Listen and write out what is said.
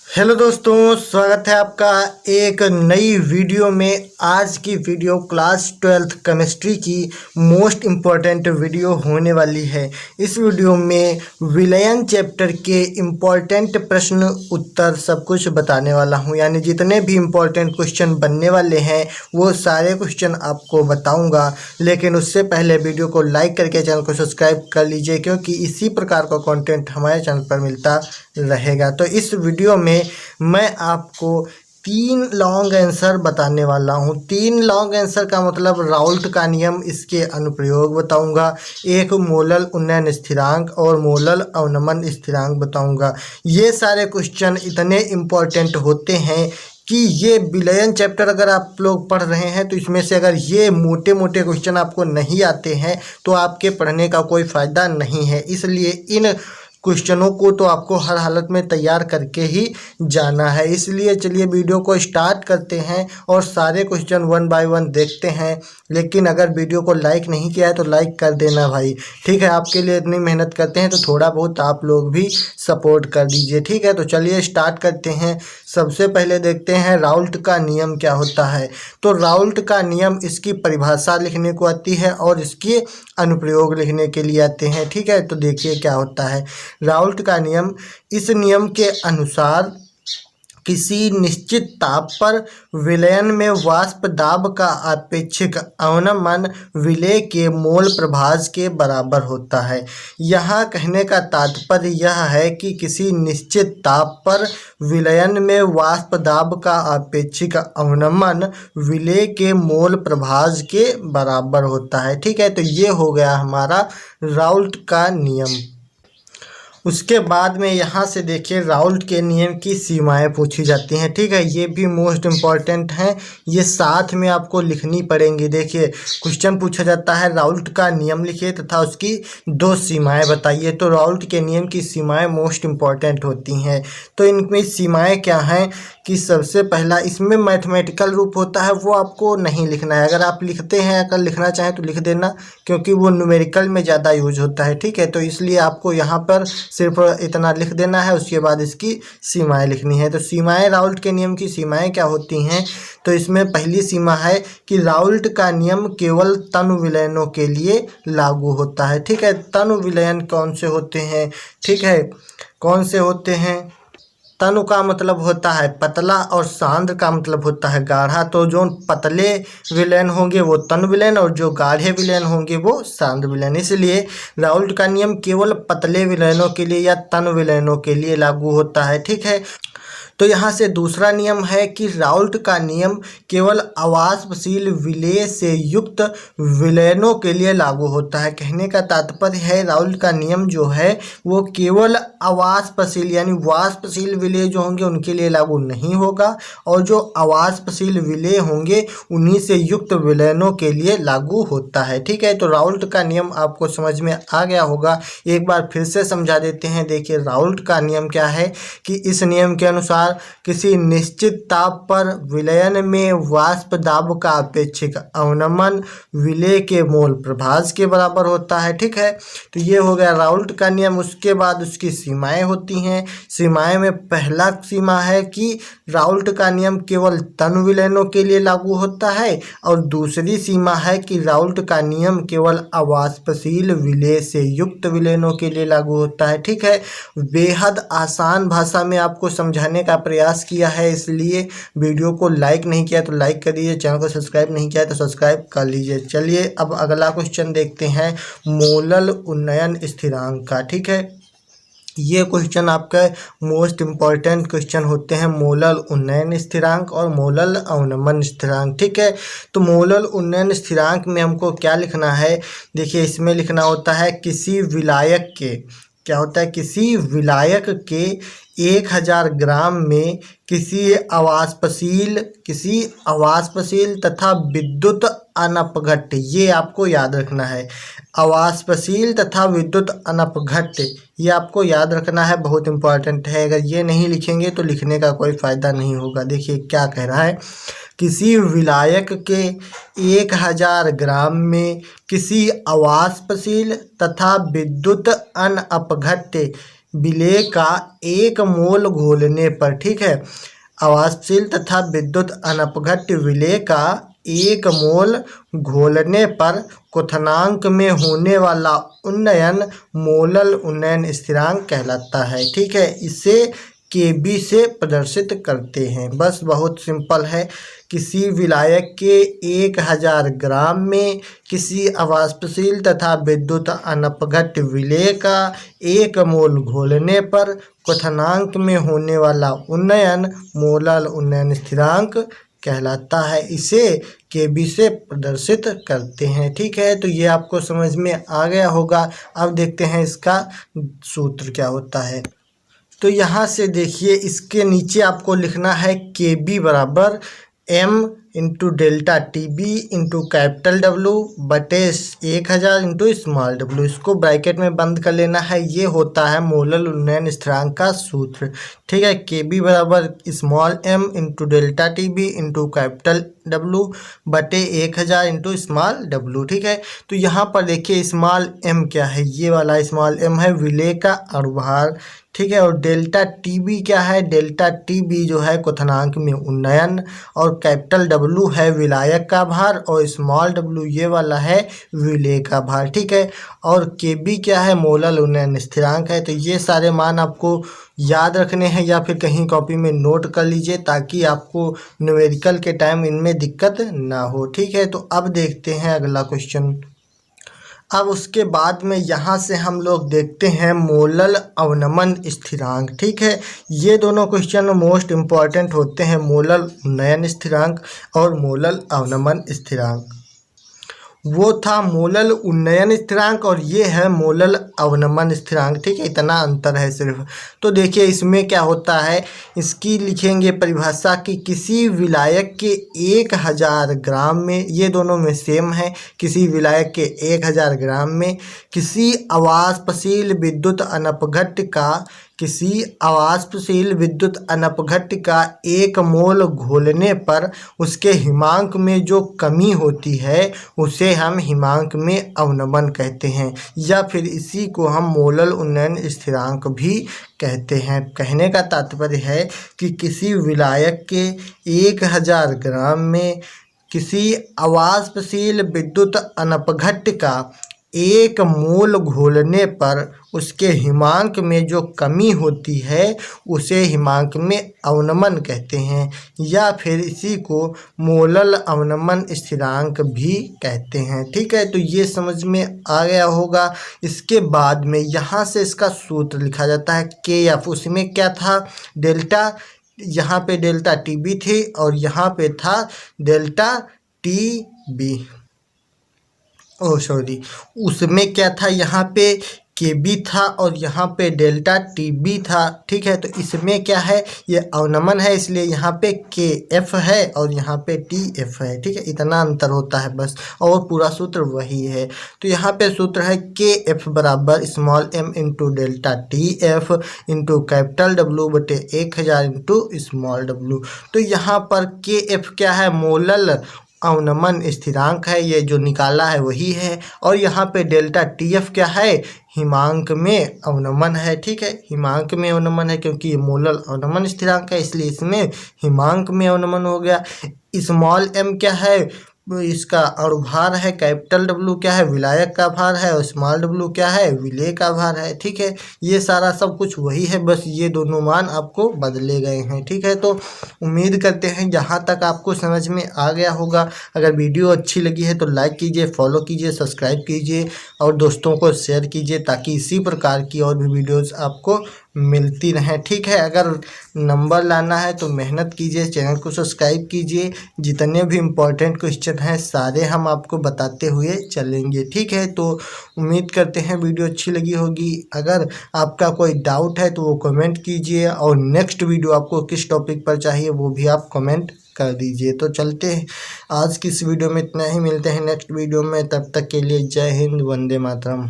Hello दोस्तों, स्वागत है आपका एक नई वीडियो में। आज की वीडियो क्लास 12th केमिस्ट्री की मोस्ट इम्पॉर्टेंट वीडियो होने वाली है। इस वीडियो में विलयन चैप्टर के इम्पॉर्टेंट प्रश्न उत्तर सब कुछ बताने वाला हूं, यानी जितने भी इम्पॉर्टेंट क्वेश्चन बनने वाले हैं वो सारे क्वेश्चन आपको बताऊंगा। लेकिन उससे पहले वीडियो को लाइक करके चैनल को सब्सक्राइब कर लीजिए, क्योंकि इसी प्रकार का कंटेंट हमारे चैनल पर मिलता रहेगा। तो इस वीडियो में मैं आपको 3 लॉन्ग आंसर बताने वाला हूं। 3 लॉन्ग आंसर का मतलब राउल्ट का नियम, इसके अनुप्रयोग बताऊंगा, एक मोलल उन्नयन स्थिरांक और मोलल अवनमन स्थिरांक बताऊंगा। ये सारे क्वेश्चन इतने इम्पोर्टेंट होते हैं कि ये विलयन चैप्टर अगर आप लोग पढ़ रहे हैं तो इसमें से अगर ये मोटे मोटे क्वेश्चन आपको नहीं आते हैं तो आपके पढ़ने का कोई फ़ायदा नहीं है। इसलिए इन क्वेश्चनों को तो आपको हर हालत में तैयार करके ही जाना है। इसलिए चलिए वीडियो को स्टार्ट करते हैं और सारे क्वेश्चन 1 बाय 1 देखते हैं। लेकिन अगर वीडियो को लाइक नहीं किया है तो लाइक कर देना भाई, ठीक है। आपके लिए इतनी मेहनत करते हैं तो थोड़ा बहुत आप लोग भी सपोर्ट कर दीजिए, ठीक है। तो चलिए स्टार्ट करते हैं। सबसे पहले देखते हैं राउल्ट का नियम क्या होता है। तो राउल्ट का नियम, इसकी परिभाषा लिखने को आती है और इसके अनुप्रयोग लिखने के लिए आते हैं, ठीक है। तो देखिए क्या होता है राउल्ट का नियम। इस नियम के अनुसार किसी निश्चित ताप पर विलयन में वाष्प दाब का आपेक्षिक अवनमन विलेय के मोल प्रभाज के बराबर होता है। यहाँ कहने का तात्पर्य यह है कि किसी निश्चित ताप पर विलयन में वाष्प दाब का आपेक्षिक अवनमन विलेय के मोल प्रभाज के बराबर होता है, ठीक है। तो ये हो गया हमारा राउल्ट का नियम। उसके बाद में यहाँ से देखिए राउल्ट के नियम की सीमाएं पूछी जाती हैं, ठीक है। ये भी मोस्ट इम्पॉर्टेंट हैं, ये साथ में आपको लिखनी पड़ेंगी। देखिए क्वेश्चन पूछा जाता है राउल्ट का नियम लिखिए तथा उसकी 2 सीमाएं बताइए। तो राउल्ट के नियम की सीमाएं मोस्ट इम्पॉर्टेंट होती हैं। तो इनमें सीमाएं क्या हैं कि सबसे पहला, इसमें मैथमेटिकल रूप होता है, वो आपको नहीं लिखना है। अगर आप लिखते हैं, अगर लिखना चाहें तो लिख देना, क्योंकि वो न्यूमेरिकल में ज़्यादा यूज होता है, ठीक है। तो इसलिए आपको यहाँ पर सिर्फ इतना लिख देना है, उसके बाद इसकी सीमाएं लिखनी है। तो सीमाएं, राउल्ट के नियम की सीमाएं क्या होती हैं। तो इसमें पहली सीमा है कि राउल्ट का नियम केवल तनु विलयनों के लिए लागू होता है, ठीक है। तनु विलयन कौन से होते हैं, ठीक है, कौन से होते हैं। तनु का मतलब होता है पतला और सांद्र का मतलब होता है गाढ़ा। तो जो पतले विलयन होंगे वो तनु विलयन और जो गाढ़े विलयन होंगे वो सांद्र विलयन। इसलिए राउल्ट का नियम केवल पतले विलयनों के लिए या तनु विलयनों के लिए लागू होता है, ठीक है। तो यहाँ से दूसरा नियम है कि राउल्ट का नियम केवल अवाष्पशील विलेय से युक्त विलयनों के लिए लागू होता है। कहने का तात्पर्य है राउल्ट का नियम जो है वो केवल अवाष्पशील यानी वाष्पशील विलेय जो होंगे उनके लिए लागू नहीं होगा, और जो अवाष्पशील विलेय होंगे उन्हीं से युक्त विलयनों के लिए लागू होता है, ठीक है। तो राउल्ट का नियम आपको समझ में आ गया होगा। एक बार फिर से समझा देते हैं। देखिए राउल्ट का नियम क्या है कि इस नियम के अनुसार किसी निश्चित ताप पर विलयन में वाष्प दाब का अपेक्षिक अवनमन विलेय के मोल प्रभाज के बराबर होता है, ठीक है। तो ये हो गया राउल्ट का नियम। उसके बाद उसकी सीमाएं होती हैं। सीमाएं में पहला सीमा है कि राउल्ट का नियम केवल तनु विलयनों के लिए लागू होता है, और दूसरी सीमा है कि राउल्ट का नियम केवल अवाष्पशील विलेय से युक्त विलयनों के लिए लागू होता है, ठीक है। बेहद आसान भाषा में आपको समझाने का प्रयास किया है, इसलिए वीडियो को लाइक नहीं किया तो लाइक कर दीजिए, चैनल को सब्सक्राइब नहीं किया तो सब्सक्राइब कर लीजिए। चलिए अब अगला क्वेश्चन देखते हैं मोलल उन्नयन स्थिरांक का, ठीक है। ये क्वेश्चन आपका मोस्ट इम्पॉर्टेंट क्वेश्चन होते हैं, मोलल उन्नयन स्थिरांक और मोलल अवनमन स्थिरांक, ठीक है। तो मोलल उन्नयन स्थिरांक में हमको क्या लिखना है। देखिए इसमें लिखना होता है किसी विलायक के, क्या होता है, किसी विलायक के 1000 ग्राम में किसी अवाष्पशील तथा विद्युत अनपघट्य, ये आपको याद रखना है। अवाष्पशील तथा विद्युत अनपघट्य ये आपको याद रखना है, बहुत इंपॉर्टेंट है। अगर ये नहीं लिखेंगे तो लिखने का कोई फ़ायदा नहीं होगा। देखिए क्या कह रहा है, किसी विलायक के 1000 ग्राम में किसी अवाष्पशील तथा विद्युत अनपघट्य विलेय का 1 मोल घोलने पर, ठीक है, आवासशील तथा विद्युत अनपघट्य विलेय का 1 मोल घोलने पर क्वथनांक में होने वाला उन्नयन मोलल उन्नयन स्थिरांक कहलाता है, ठीक है। इसे केबी से प्रदर्शित करते हैं। बस बहुत सिंपल है। किसी विलायक के 1000 ग्राम में किसी अवाष्पशील तथा विद्युत अनपघट्य विलेय का 1 मोल घोलने पर क्वथनांक में होने वाला उन्नयन मोलल उन्नयन स्थिरांक कहलाता है। इसे केबी से प्रदर्शित करते हैं, ठीक है। तो ये आपको समझ में आ गया होगा। अब देखते हैं इसका सूत्र क्या होता है। तो यहाँ से देखिए, इसके नीचे आपको लिखना है केबी बराबर m into delta T B into capital W बटे 1000 इंटू स्मॉल डब्लू। इसको ब्रैकेट में बंद कर लेना है। ये होता है मोलल उन्नयन स्थिरांक का सूत्र, ठीक है। केबी बराबर small m into delta T B into capital W बटे 1000 इंटू स्मॉल डब्लू, ठीक है। तो यहाँ पर देखिए स्मॉल m क्या है, ये वाला स्मॉल m है विलेय का अणुभार, ठीक है। और डेल्टा टी बी क्या है, डेल्टा टी बी जो है क्वथनांक में उन्नयन, और कैपिटल डब्लू है विलायक का भार, और स्मॉल डब्लू ये वाला है विलेय का भार, ठीक है। और के बी क्या है, मोलल उन्नयन स्थिरांक है। तो ये सारे मान आपको याद रखने हैं या फिर कहीं कॉपी में नोट कर लीजिए ताकि आपको न्यूमेरिकल के टाइम इनमें दिक्कत ना हो, ठीक है। तो अब देखते हैं अगला क्वेश्चन। अब उसके बाद में यहाँ से हम लोग देखते हैं मोलल अवनमन स्थिरांक, ठीक है। ये दोनों क्वेश्चन मोस्ट इम्पॉर्टेंट होते हैं, मोलल उन्नयन स्थिरांक और मोलल अवनमन स्थिरांक। वो था मोलल उन्नयन स्थिरांक और ये है मोलल अवनमन स्थिरांक, ठीक है। इतना अंतर है सिर्फ। तो देखिए इसमें क्या होता है, इसकी लिखेंगे परिभाषा कि किसी विलायक के 1000 ग्राम में, ये दोनों में सेम है, किसी विलायक के 1000 ग्राम में किसी अवाष्पशील विद्युत अनपघट्य का, किसी अवाष्पशील विद्युत अनपघट्य का 1 मोल घोलने पर उसके हिमांक में जो कमी होती है उसे हम हिमांक में अवनमन कहते हैं, या फिर इसी को हम मोलल उन्नयन स्थिरांक भी कहते हैं। कहने का तात्पर्य है कि किसी विलायक के 1000 ग्राम में किसी अवाष्पशील विद्युत अनपघट्य का 1 मोल घोलने पर उसके हिमांक में जो कमी होती है उसे हिमांक में अवनमन कहते हैं, या फिर इसी को मोलल अवनमन स्थिरांक भी कहते हैं, ठीक है। तो ये समझ में आ गया होगा। इसके बाद में यहाँ से इसका सूत्र लिखा जाता है के एफ। उसमें क्या था, डेल्टा, यहाँ पे डेल्टा टी बी थी और यहाँ पे था डेल्टा टी बी, सॉरी, उसमें क्या था, यहाँ पे के बी था और यहाँ पे डेल्टा टी बी था, ठीक है। तो इसमें क्या है, ये अवनमन है इसलिए यहाँ पे के एफ है और यहाँ पे टी एफ है, ठीक है। इतना अंतर होता है बस, और पूरा सूत्र वही है। तो यहाँ पे सूत्र है के एफ बराबर small m into delta T F into capital W बटे 1000 इंटू स्मॉल डब्लू। तो यहाँ पर के एफ क्या है, मोलल अवनमन स्थिरांक है, ये जो निकाला है वही है। और यहाँ पे डेल्टा टी एफ क्या है, हिमांक में अवनमन है, ठीक है। हिमांक में अवनमन है क्योंकि ये मोलल अवनमन स्थिरांक है इसलिए इसमें हिमांक में अवनमन हो गया। स्मॉल m क्या है, इसका अणुभार है, कैपिटल डब्लू क्या है, विलायक का भार है, और स्मॉल डब्लू क्या है, विलेय का भार है, ठीक है। ये सारा सब कुछ वही है, बस ये दोनों मान आपको बदले गए हैं, ठीक है। तो उम्मीद करते हैं यहाँ तक आपको समझ में आ गया होगा। अगर वीडियो अच्छी लगी है तो लाइक कीजिए, फॉलो कीजिए, सब्सक्राइब कीजिए और दोस्तों को शेयर कीजिए ताकि इसी प्रकार की और भी वीडियोज़ आपको मिलती रहें, ठीक है। अगर नंबर लाना है तो मेहनत कीजिए, चैनल को सब्सक्राइब कीजिए। जितने भी इम्पोर्टेंट क्वेश्चन हैं सारे हम आपको बताते हुए चलेंगे, ठीक है। तो उम्मीद करते हैं वीडियो अच्छी लगी होगी। अगर आपका कोई डाउट है तो वो कमेंट कीजिए, और नेक्स्ट वीडियो आपको किस टॉपिक पर चाहिए वो भी आप कमेंट कर दीजिए। तो चलते हैं आज की इस वीडियो में इतना ही, मिलते हैं नेक्स्ट वीडियो में, तब तक के लिए जय हिंद, वंदे मातरम।